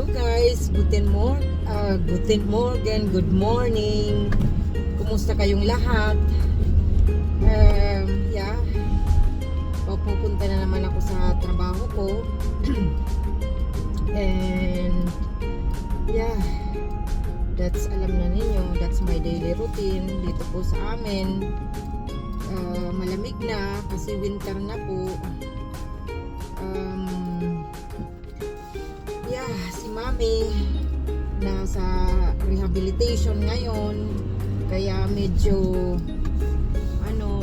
Hello guys, guten morgen, good morning. Kumusta kayong lahat? Yeah, pupunta na naman ako sa trabaho ko. And yeah, alam na ninyo, that's my daily routine dito po sa amin. Malamig na kasi winter na po. Si Mami nasa rehabilitation ngayon, kaya medyo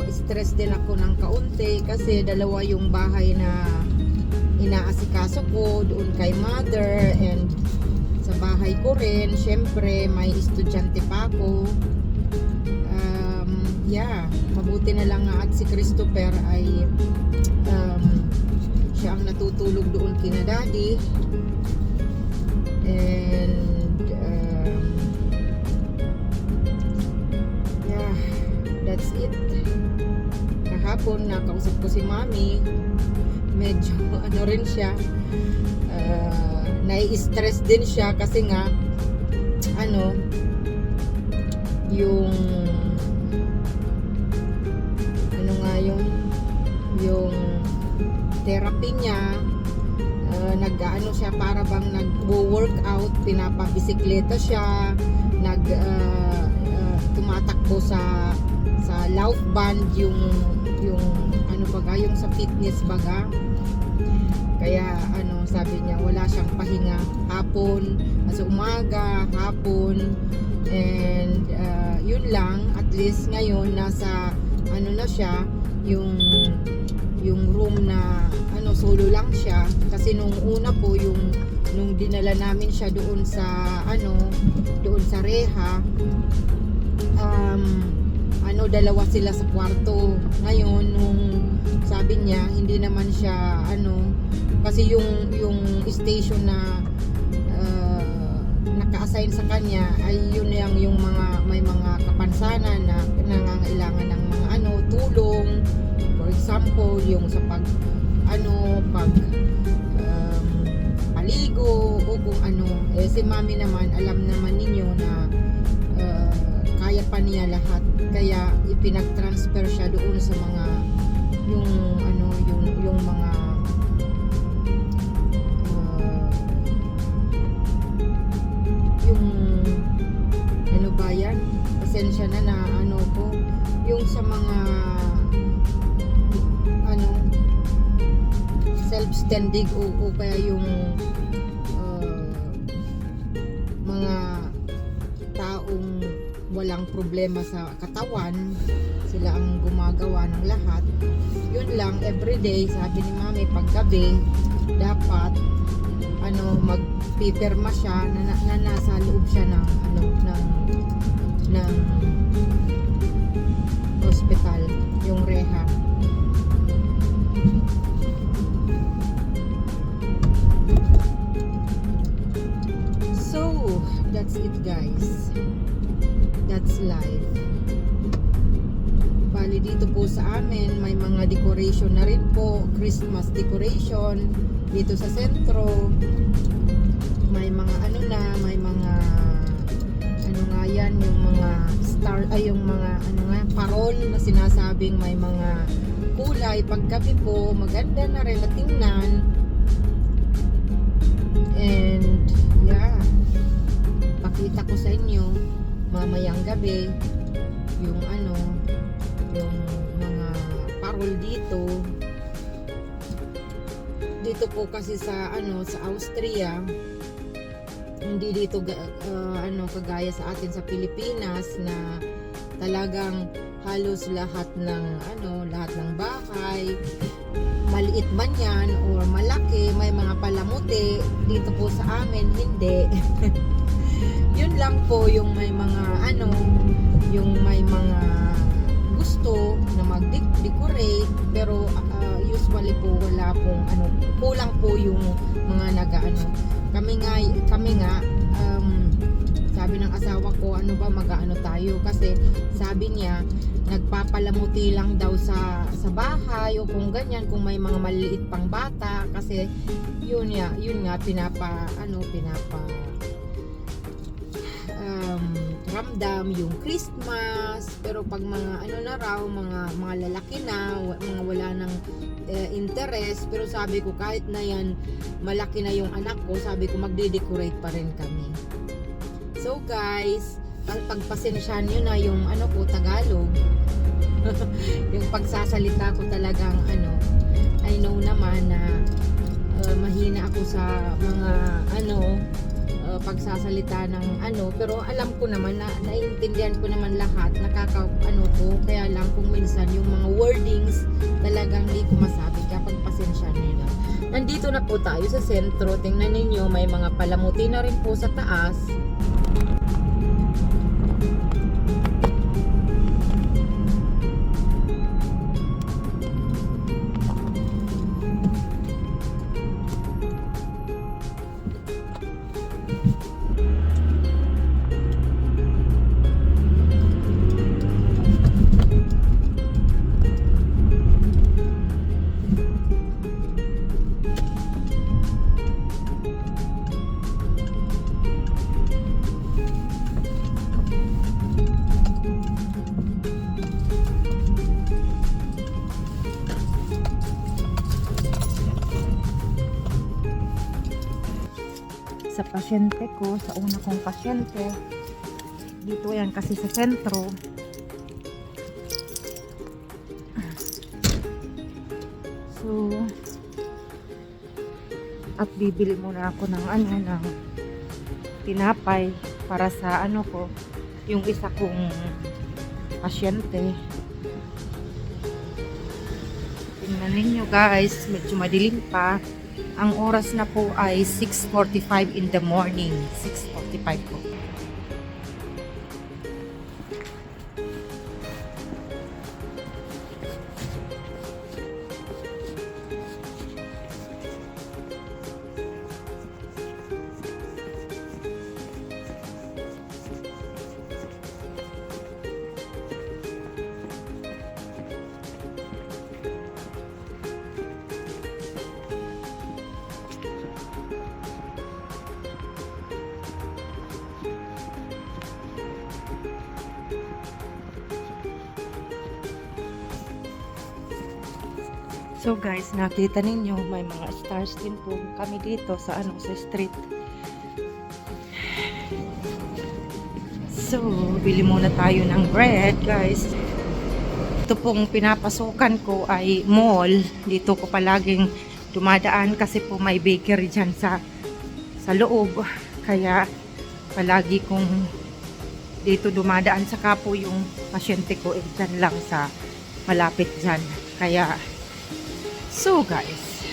stress din ako ng kaunti kasi dalawa yung bahay na inaasikaso ko, doon kay mother and sa bahay ko rin. Syempre may estudyante pa ako. Mabuti na lang nga at si Christopher ay siya ang natutulog doon kina daddy. And that's it. Kahapon nakausap ko si Mami, medyo rin siya, nai-stress din siya kasi nga yung yung therapy niya, nag-ano siya, para bang nag-workout, pinapabisikleta siya, tumatakbo sa lauf band, yung sa fitness baga. Kaya sabi niya wala siyang pahinga hapon, sa umaga, hapon, and yun lang. At least ngayon nasa na siya, yung room na solo lang siya, kasi nung una po nung dinala namin siya doon sa doon sa reha, dalawa sila sa kwarto. Ngayon nung sabi niya hindi naman siya kasi yung station na naka-assign sa kanya ay yun yung may mga kapansanan na nangangailangan ng mga tulong. For example, yung sa pag paligo o kung si Mami naman, alam naman ninyo na kaya pa niya lahat, kaya ipinag-transfer siya doon sa mga yung mga yung ba yan, pasensya na ko, yung sa mga self-standing o kaya yung mga taong walang problema sa katawan, sila ang gumagawa ng lahat. Yun lang, everyday sabi ni Mami, paggabi dapat magpipirma siya na nasa loob siya ng hospital, yung reha. So that's it guys, that's life. Bali dito po sa amin may mga decoration na rin po, Christmas decoration dito sa sentro. May mga may mga nga yan, yung mga star, yung mga parol na sinasabing may mga kulay. Paggabi po maganda na rin na tingnan. And pakita ko sa inyo mamayang gabi yung yung mga parol dito po kasi sa sa Austria, hindi dito kagaya sa atin sa Pilipinas na talagang halos lahat ng bahay, maliit man yan or malaki, may mga palamuti. Dito po sa amin hindi. Yun lang po yung may mga yung may mga gusto na mag-decorate, pero usually po wala pong kulang po yung mga kami nga sabi ng asawa ko, ano ba, mag-ano tayo? Kasi sabi niya, nagpapalamuti lang daw sa bahay o kung ganyan, kung may mga maliliit pang bata. Kasi yun nga, pinapa ramdam yung Christmas. Pero pag mga ano na raw, mga lalaki na, mga wala ng interest, pero sabi ko kahit na yan malaki na yung anak ko, sabi ko magde-decorate pa rin kami. So guys, pagpasensyahan nyo na yung ano ko, Tagalog. Yung pagsasalita ko talagang ano, I know naman na mahina ako sa mga pagsasalita ng ano, pero alam ko naman na naiintindihan ko naman lahat, ko, kaya lang kung minsan yung mga wordings talagang hindi ko masabi, kaya pagpasensya nila. Nandito na po tayo sa sentro, tingnan ninyo may mga palamuti na rin po sa taas. Sa pasyente ko, sa una kong pasyente, dito yan kasi sa sentro. So, at bibili muna ako ng ng tinapay para sa ano ko, yung isa kong pasyente. Tingnan ninyo guys, medyo madilim pa. Ang oras na po ay 6:45 in the morning. 6:45 po. So guys, nakita ninyo may mga stars din po kami dito sa sa street. So, bili muna tayo ng bread, guys. Ito pong pinapasukan ko ay mall. Dito ko palaging dumadaan kasi po may bakery dyan sa loob. Kaya palagi kong dito dumadaan, saka po yung pasyente ko dyan lang sa malapit dyan. Kaya so guys,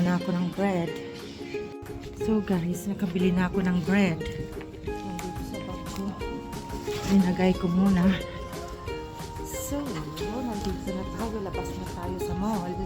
na ako ng bread. So guys, nakabili na ako ng bread. Nandito sa bag ko. Linagay ko muna. So, nandito na tayo. Labas na tayo sa mall.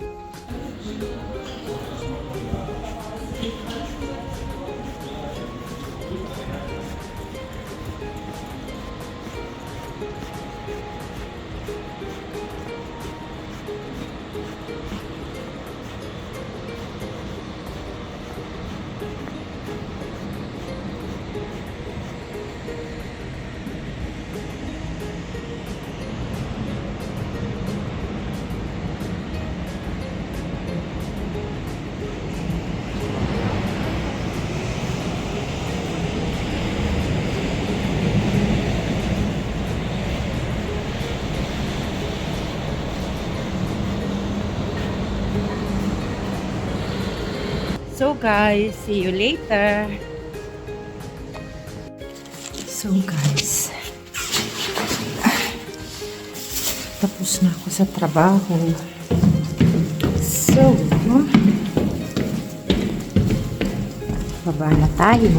So guys, see you later. So guys, tapos na ako sa trabaho. So, baba na tayo.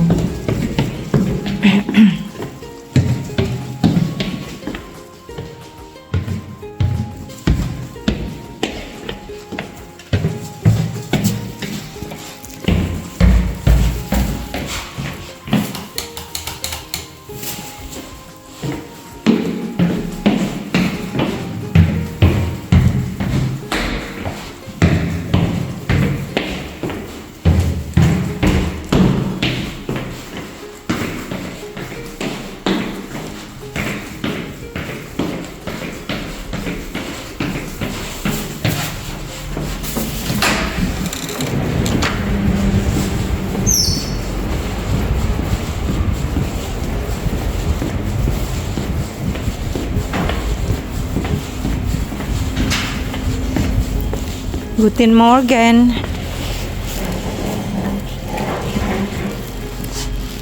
Guten Morgen.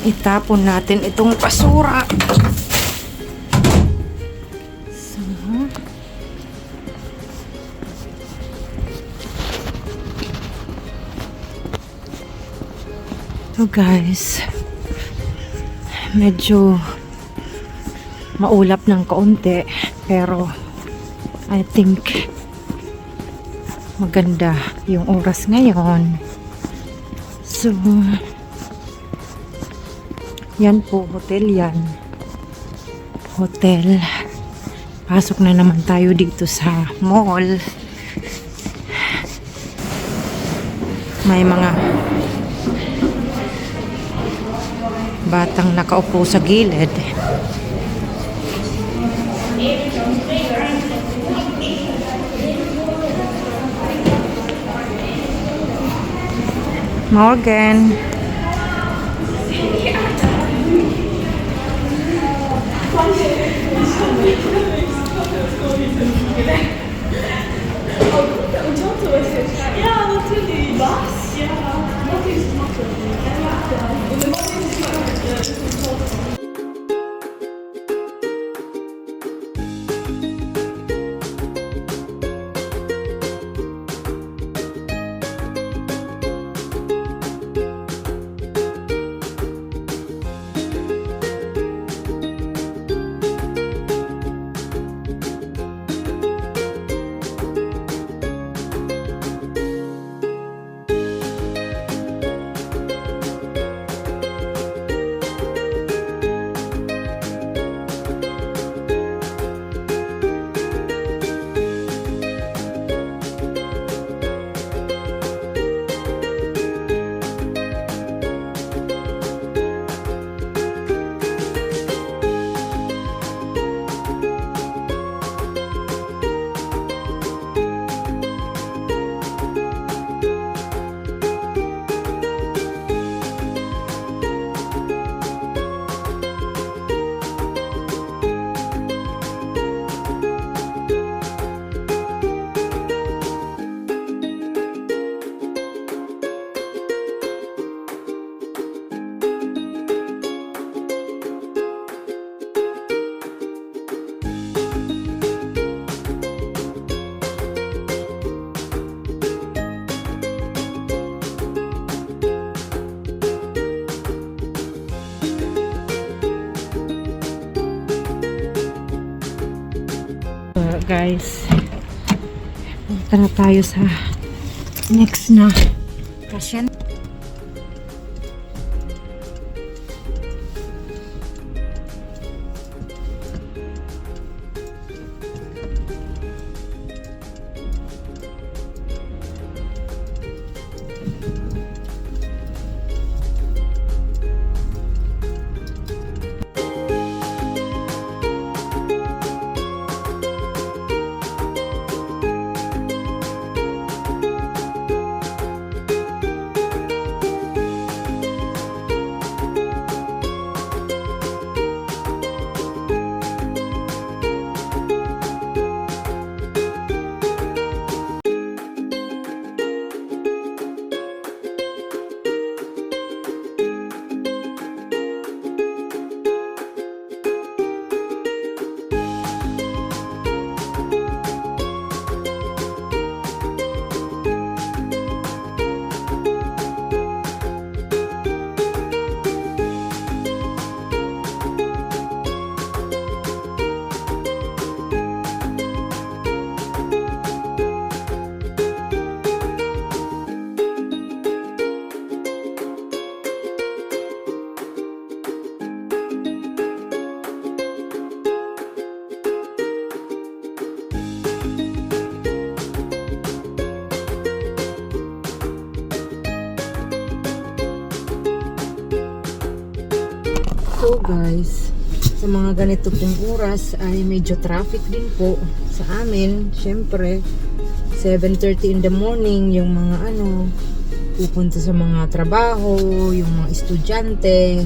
Itapon natin itong basura. So guys, medyo maulap ng kaunti, pero I think maganda yung oras ngayon. So, yan po, hotel yan. Hotel. Pasok na naman tayo dito sa mall. May mga batang nakaupo sa gilid. Morgan. Ja, natürlich. Was? Ja, natürlich. Guys, punta na tayo sa next na kasyan. So guys, sa mga ganito pong oras ay medyo traffic din po sa amin. Syempre, 7:30 in the morning, yung mga pupunta sa mga trabaho, yung mga estudyante,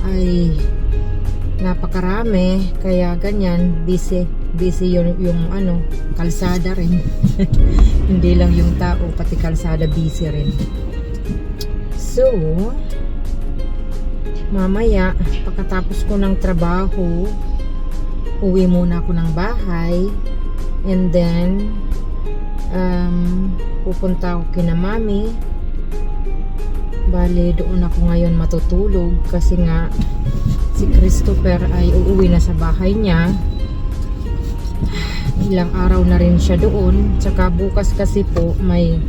ay napakarami. Kaya ganyan, busy yung kalsada rin. Hindi lang yung tao, pati kalsada busy rin. So, mamaya, pagkatapos ko ng trabaho, uwi muna ako ng bahay. And then, pupunta ako kina mami. Bale, doon ako ngayon matutulog kasi nga si Christopher ay uuwi na sa bahay niya. Ilang araw na rin siya doon. Tsaka bukas kasi po may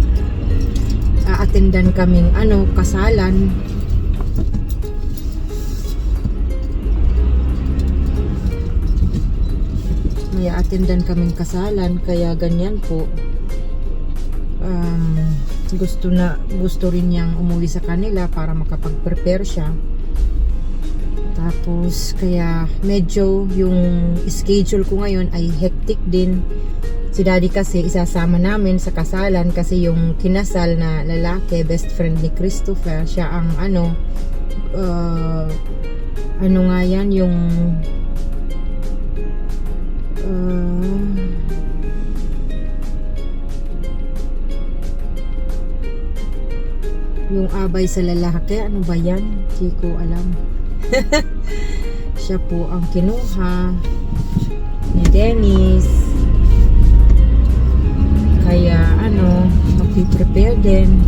aatendan kaming kasalan. May aatendan kaming kasalan, kaya ganyan po. Gusto rin niyang umuwi sa kanila para makapag-prepare siya. Tapos kaya medyo yung schedule ko ngayon ay hectic din. Si daddy kasi isasama namin sa kasalan kasi yung kinasal na lalaki, best friend ni Christopher, siya ang nga yan, yung yung abay sa lalaki, ano ba yan? Hindi ko alam. Siya po ang kinuha ni Dennis. Kaya magpiprepare din.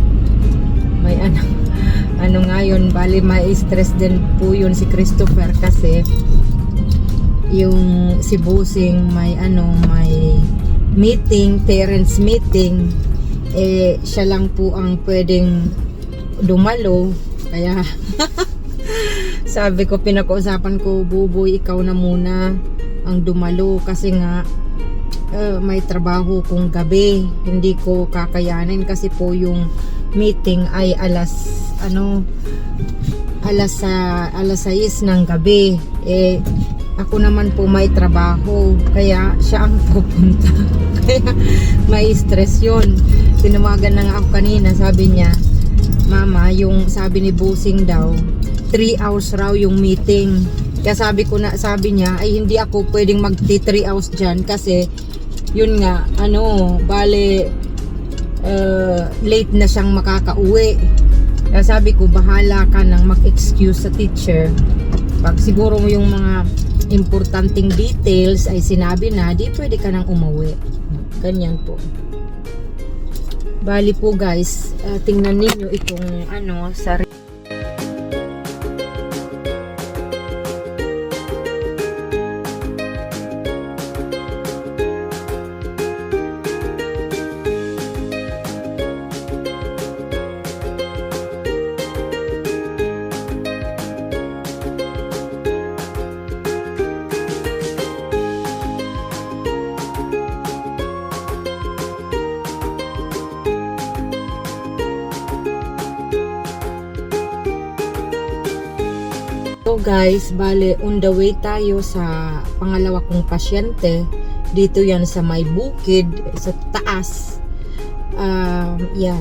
May ngayon, bali may stress din po yun si Christopher kasi yung si Busing may meeting, parents meeting, siya lang po ang pwedeng dumalo. Kaya sabi ko, pinag-uusapan ko, Buboy, ikaw na muna ang dumalo kasi nga may trabaho kong gabi, hindi ko kakayanin kasi po yung meeting ay alas 6 ng gabi. Ako naman po may trabaho, kaya siya ang pupunta. Kaya may stress yun. Tinawagan na nga ako kanina, sabi niya, Mama, yung sabi ni Busing daw 3 hours raw yung meeting. Kaya sabi niya ay hindi ako pwedeng magti 3 hours dyan kasi yun nga, bale late na siyang makakauwi. Kaya sabi ko, bahala ka nang mag-excuse sa teacher. Pag siguro mo yung mga importanteng details ay sinabi na, di pwede ka nang umuwi. Ganyan po. Bali po guys, tingnan ninyo itong sa So guys, bale on the way tayo sa pangalawa kong pasyente. Dito yan sa may bukid, sa taas. Yeah.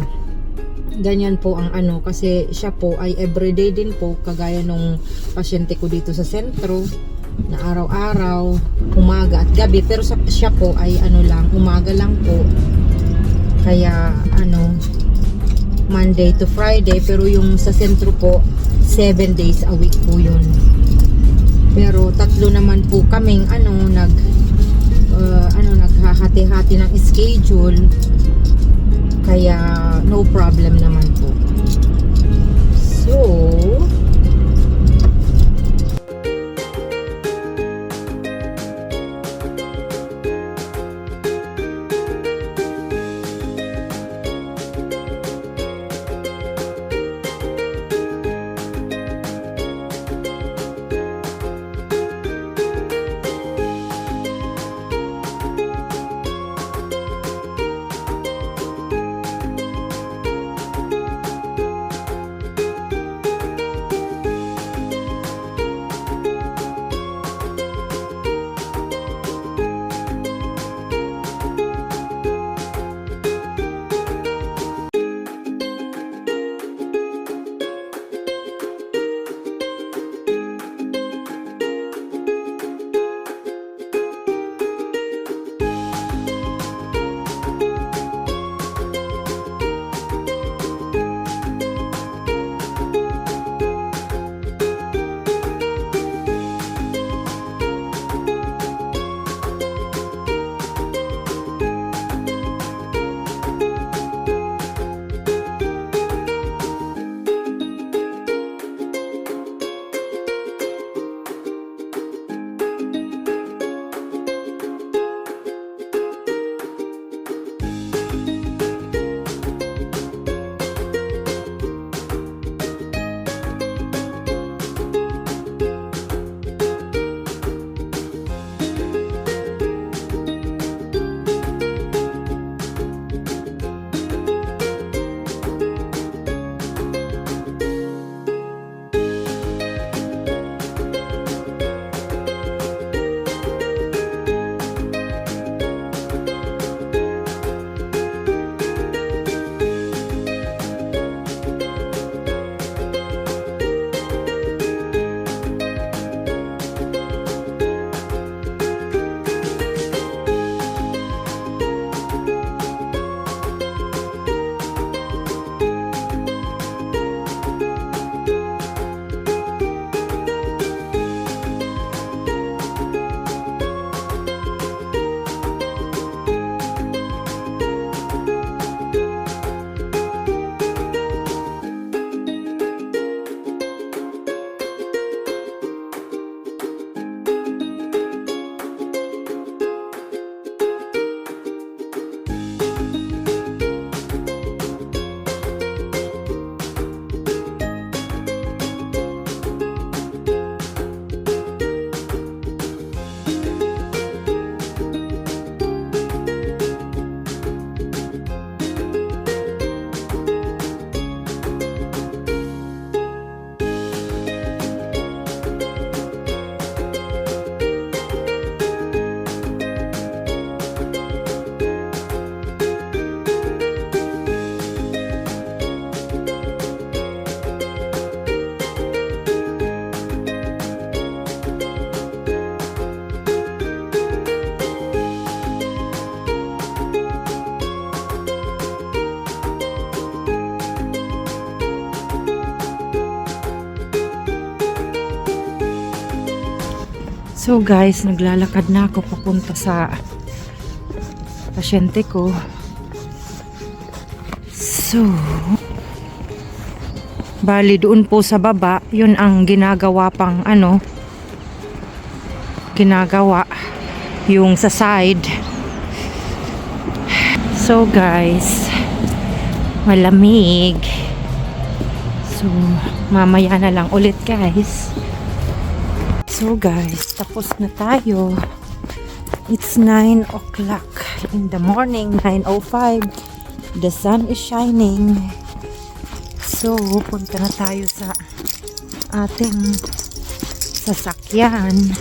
Ganyan po ang kasi siya po ay everyday din po, kagaya nung pasyente ko dito sa sentro na araw-araw, umaga at gabi. Pero siya po ay lang, umaga lang po. Kaya Monday to Friday, pero yung sa sentro po 7 days a week po yun. Pero 3 naman po kaming naghahati-hati ng schedule, kaya no problem naman po. So So guys, naglalakad na ako papunta sa pasyente ko. So, bali doon po sa baba, yun ang ginagawa pang ginagawa yung sa side. So guys, malamig. So, mamaya na lang ulit guys. So guys, tapos na tayo. It's 9 o'clock in the morning, 9:05. The sun is shining. So, punta na tayo sa ating sasakyan.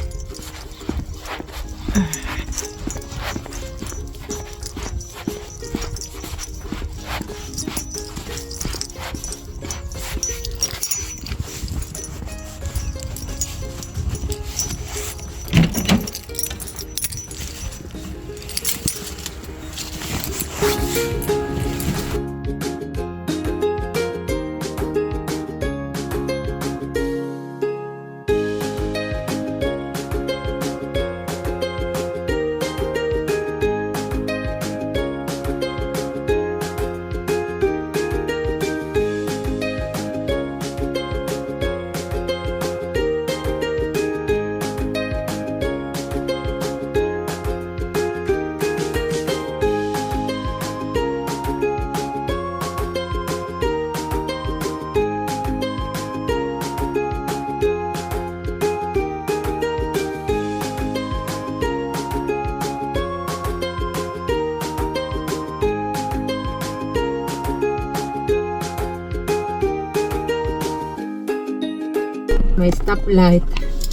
May stoplight.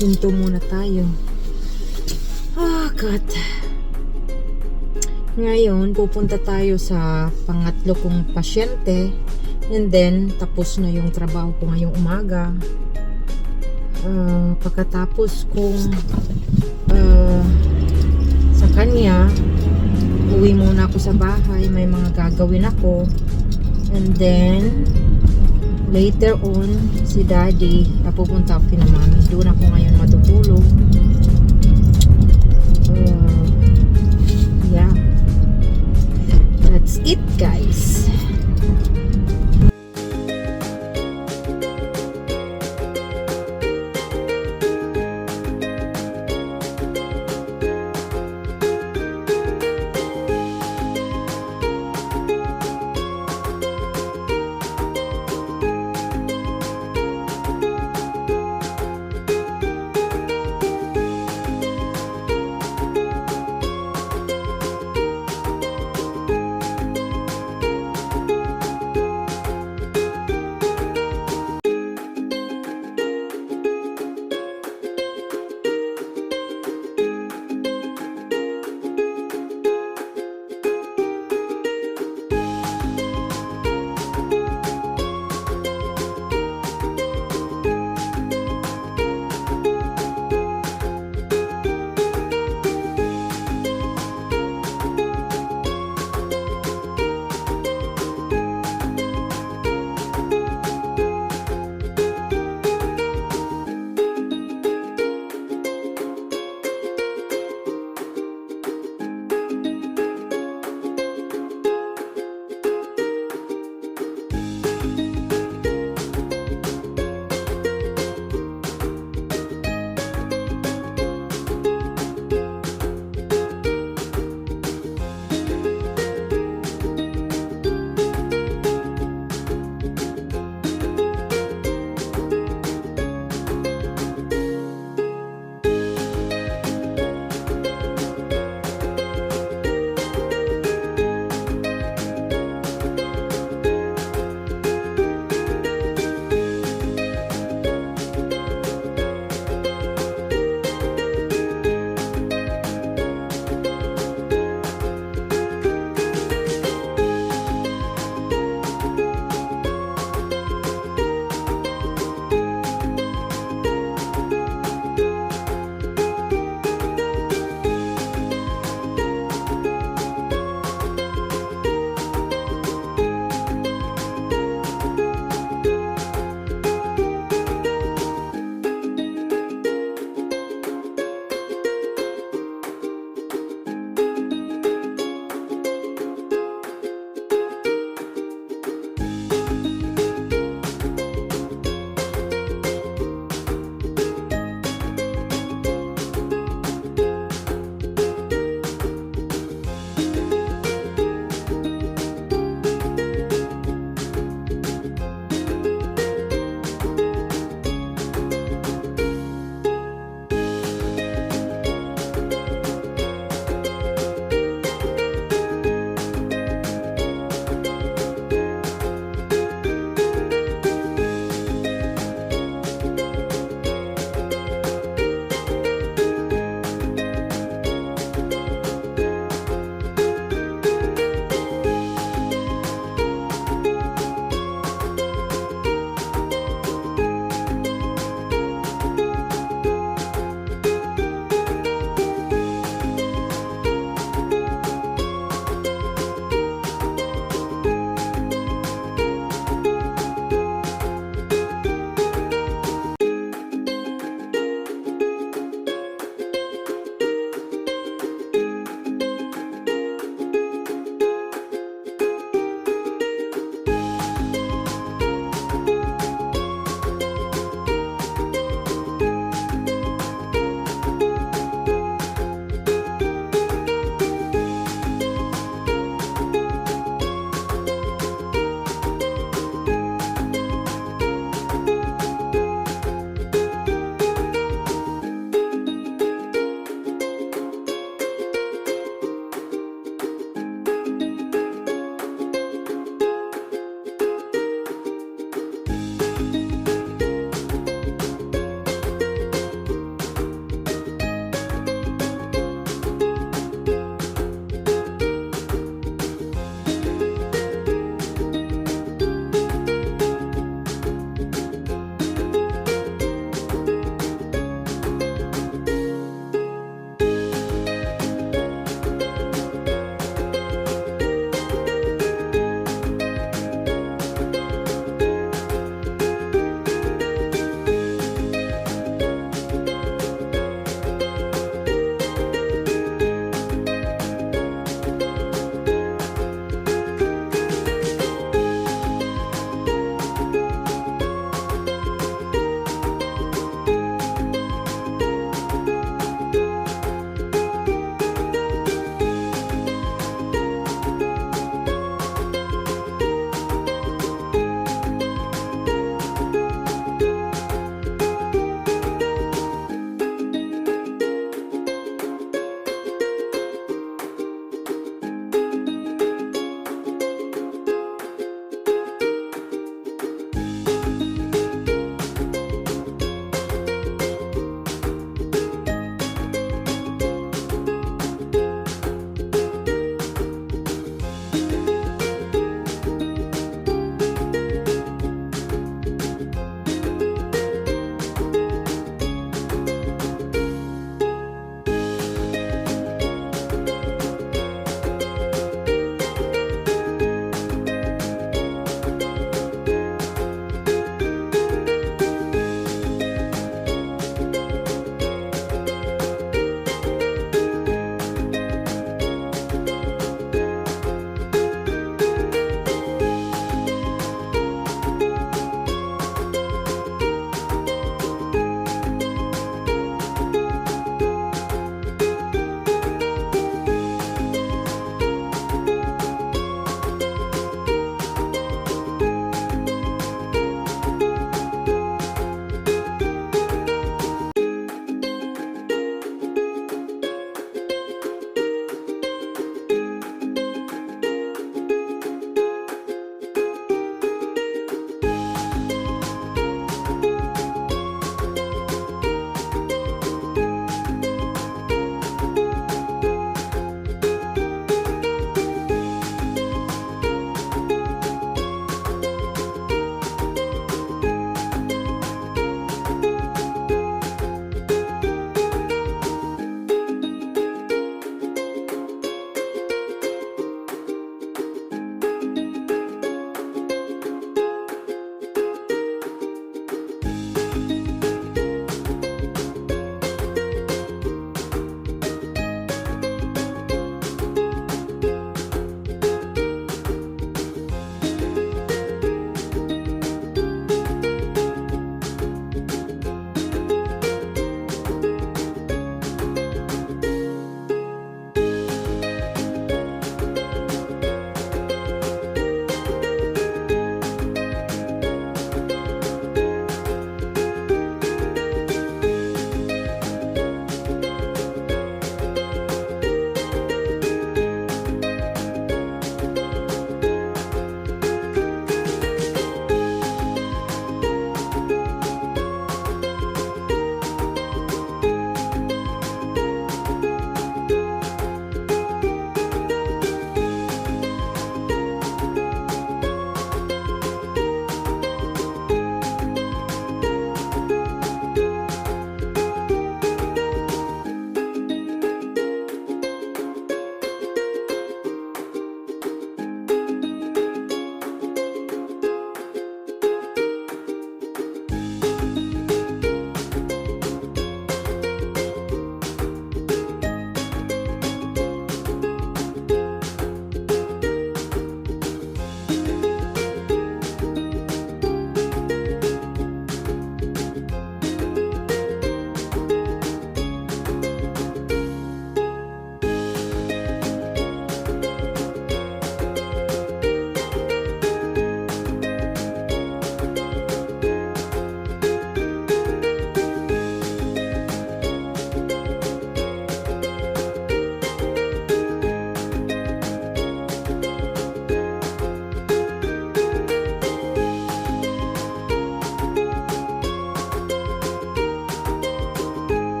Hinto muna tayo. God. Ngayon, pupunta tayo sa pangatlo kong pasyente. And then, tapos na yung trabaho ko ngayong umaga. Pagkatapos kong sa kanya, uwi muna ako sa bahay. May mga gagawin ako. And then, later on, si Daddy, pupunta ako kina Mami. Doon ako ngayon matutulog. Yeah. That's it, guys.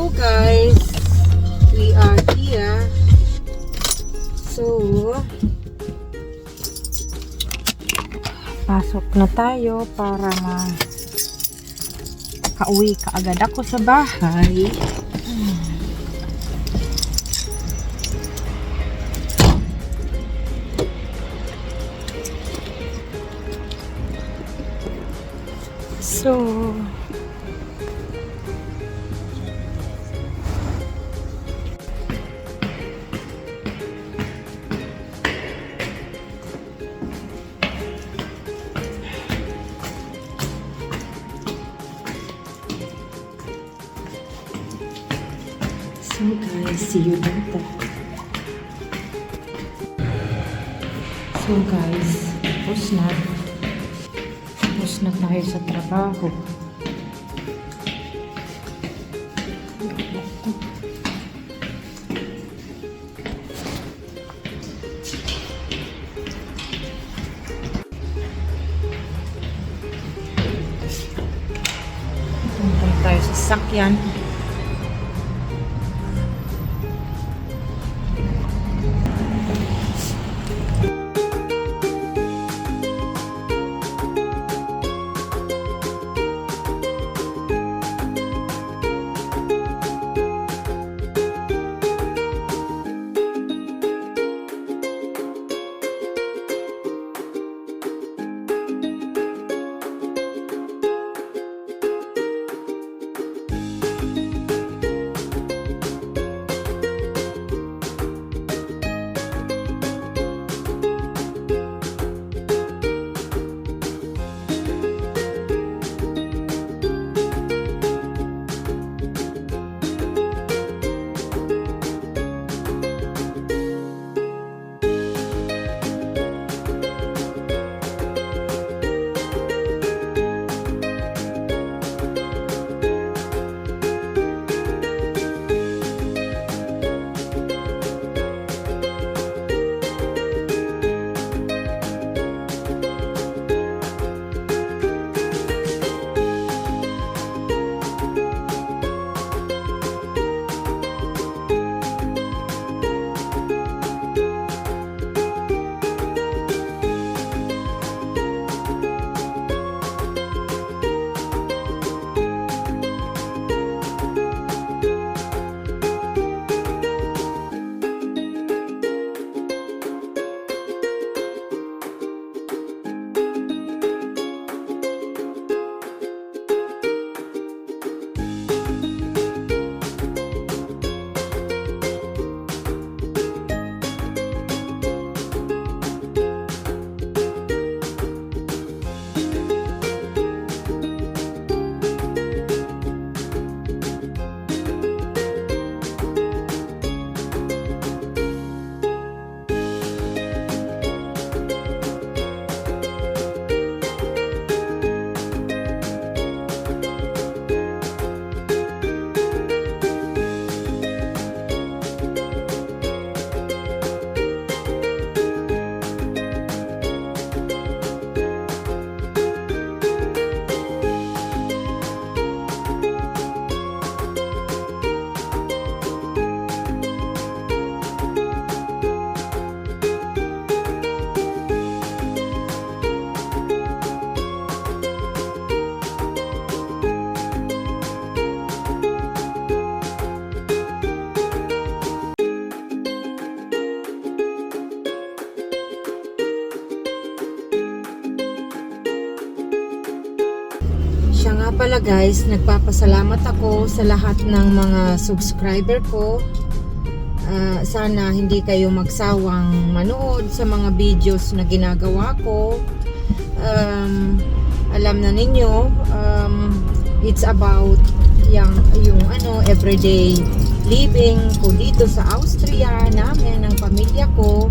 So guys, we are here. So, pasok na tayo para makauwi kaagad ako sa bahay. So, guys, see you later. So guys, tapos na tayo sa trabaho. Punta tayo sa sasakyan. Siya nga pala guys, nagpapasalamat ako sa lahat ng mga subscriber ko. Sana hindi kayo magsawang manood sa mga videos na ginagawa ko. Alam na ninyo, it's about yung everyday living ko dito sa Austria namin, ng pamilya ko.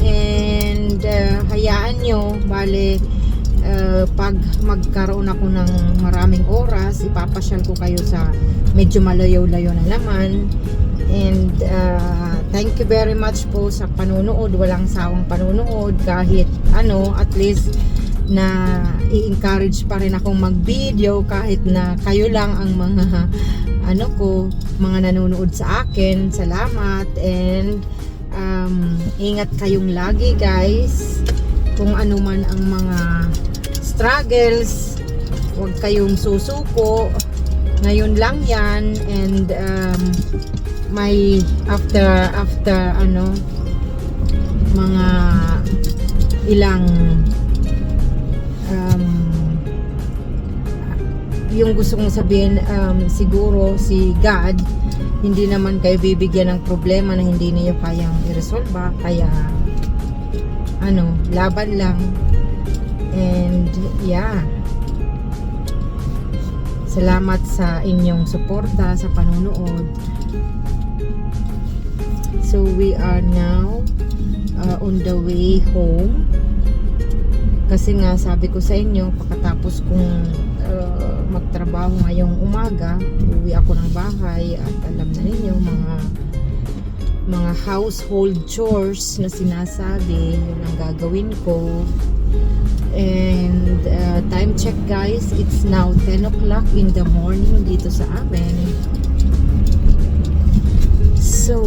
And hayaan nyo, bale pag magkaroon ako ng maraming oras, ipapasyal ko kayo sa medyo malayo-layo na naman. And thank you very much po sa panunood, walang sawang panunood, kahit at least na i-encourage pa rin akong mag-video kahit na kayo lang ang mga mga nanonood sa akin. Salamat, and ingat kayong lagi guys. Kung ano man ang mga struggles, huwag kayong susuko. Ngayon lang yan, and may after mga ilang yung gusto kong sabihin, siguro si God hindi naman kayo bibigyan ng problema na hindi niyo kayang i-resolve, kaya laban lang. And yeah, salamat sa inyong suporta sa panunood. So we are now on the way home, kasi nga sabi ko sa inyo, pagkatapos kong magtrabaho ngayong umaga, uwi ako ng bahay, at alam na ninyo, mga household chores na sinasabi, yun ang gagawin ko. And time check guys, it's now 10 o'clock in the morning dito sa amin. So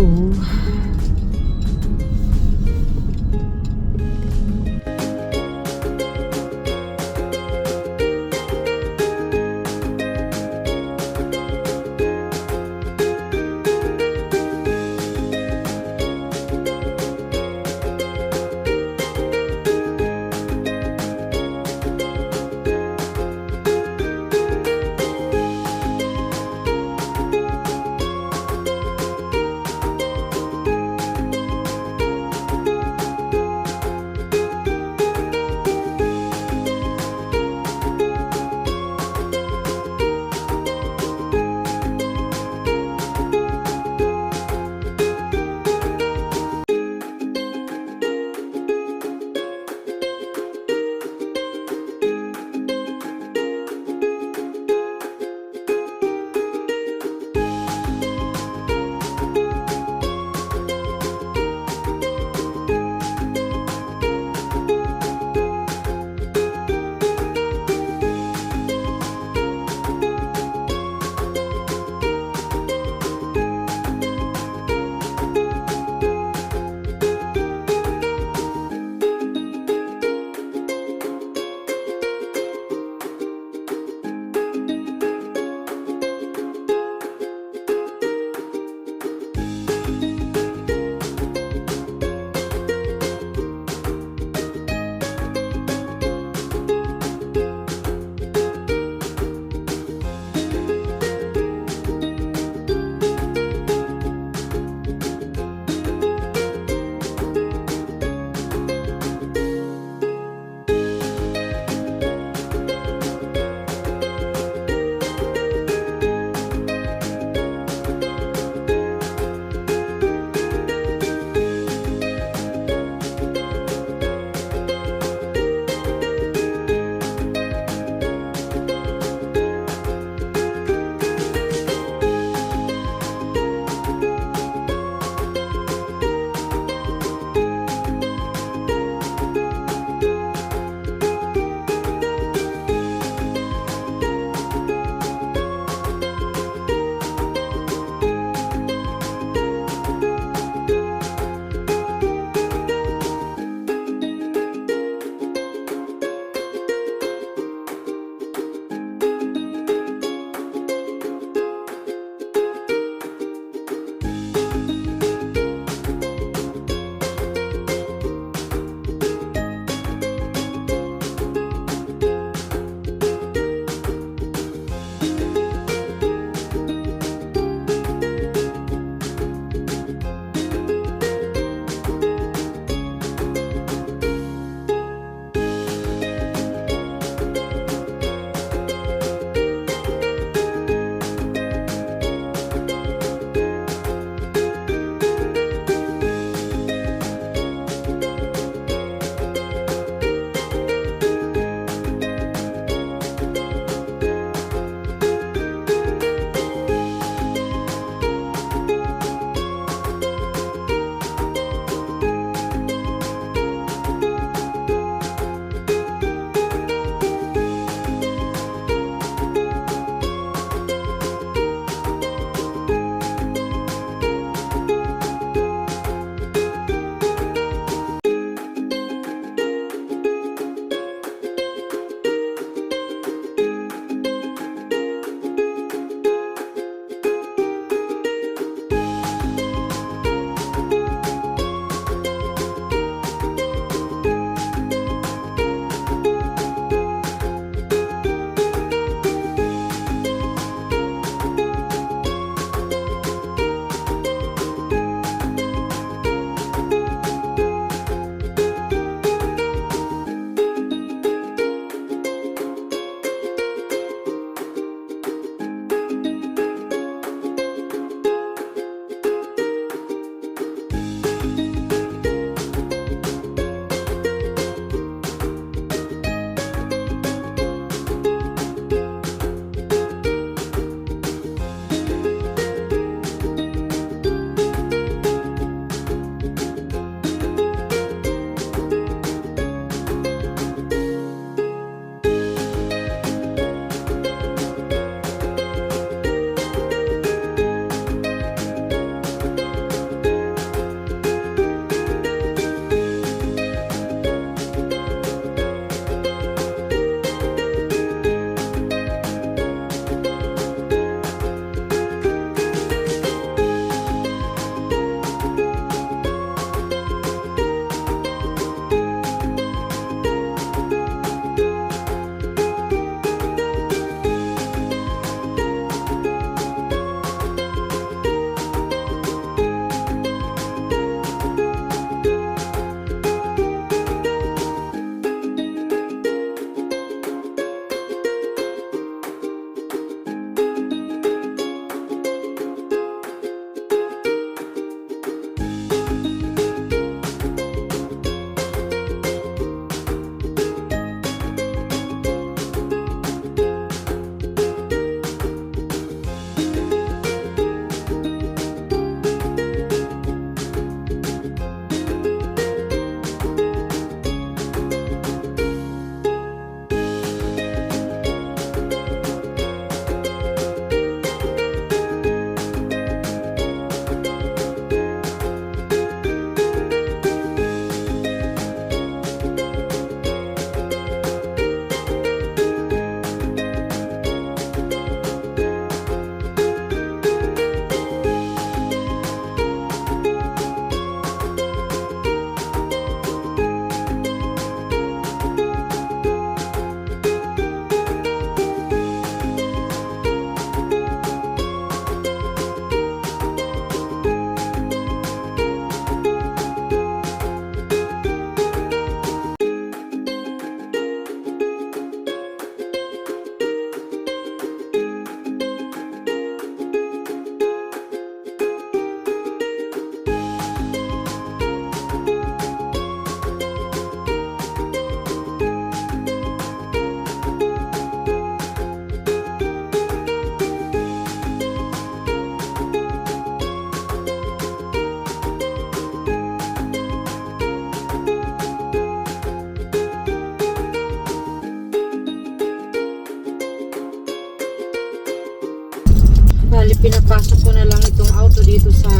Bali, pinapasok ko na lang itong auto dito sa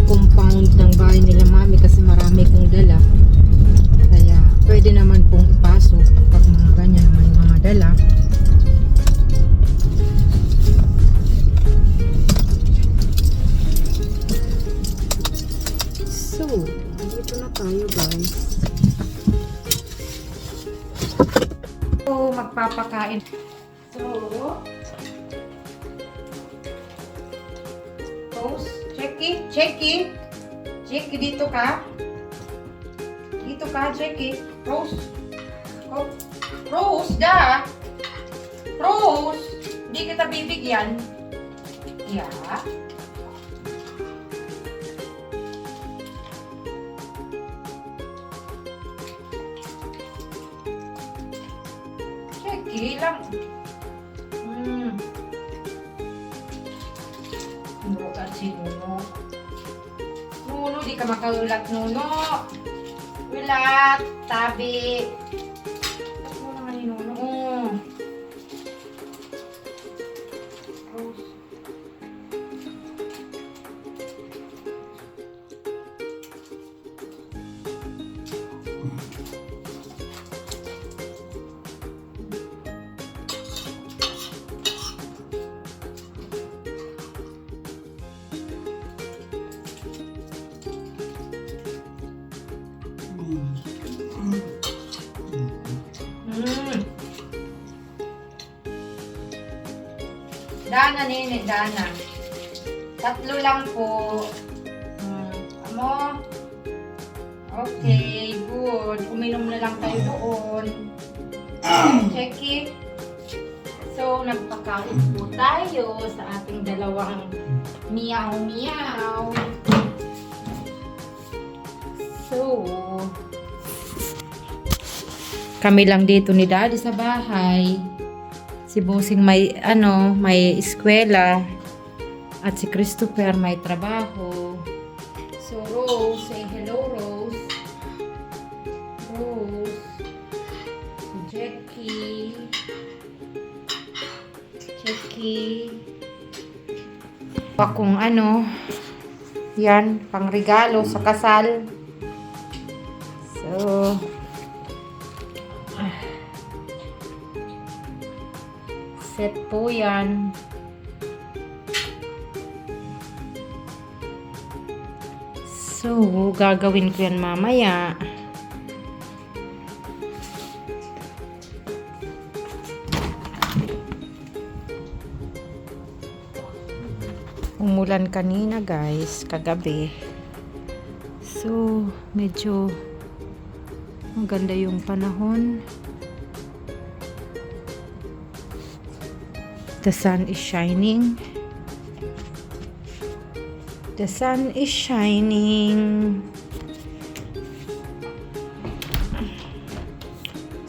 compound ng bahay nila mami kasi marami kong dala. Kaya pwede naman pong ipasok pag mga ganyan may mga dala. So, dito na tayo guys. So, magpapakain. So, Rose, Checky, dito ka. Dito ka, Checky. Rose. Oh, Rose, da. Rose, hindi kita bibigyan. Yeah. Checky lang. Bukan si Nuno. Nuno, di ka makaulat, Nuno. Ulat, tabi. Ano naman ni Nuno? Rose. Dana, nene, Dana. 3 lang po. Amo. Okay, good. Uminom na lang tayo doon. Checky. So, nagpakain po tayo sa ating dalawang meow. So, kami lang dito ni Daddy sa bahay. Si Bossing may eskwela at si Christopher may trabaho. So Rose, say hello Rose. Rose. Si Jackie. Pakong yan, pang regalo sa kasal. So, set po yan. So, gagawin ko yan mamaya. Umulan kanina guys, kagabi. So, medyo maganda yung panahon. The sun is shining. The sun is shining.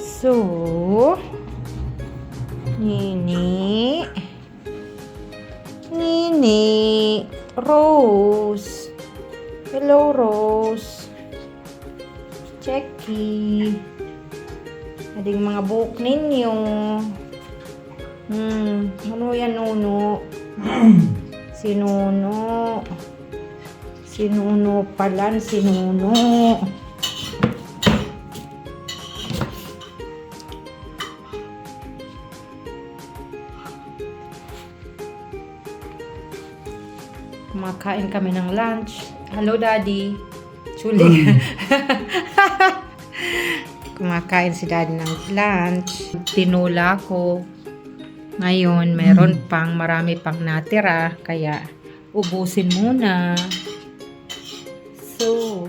So, Nini, Rose. Hello, Rose. Checky. Ading mga buhok ninyo. Ano yan, Nuno? Si Nuno. Si Nuno pala, si Nuno. Kumakain kami ng lunch. Hello, Daddy. Chuli. Kumakain si Daddy ng lunch. Tinula ko. Ngayon, meron pang marami pang natira. Kaya, ubusin muna. So,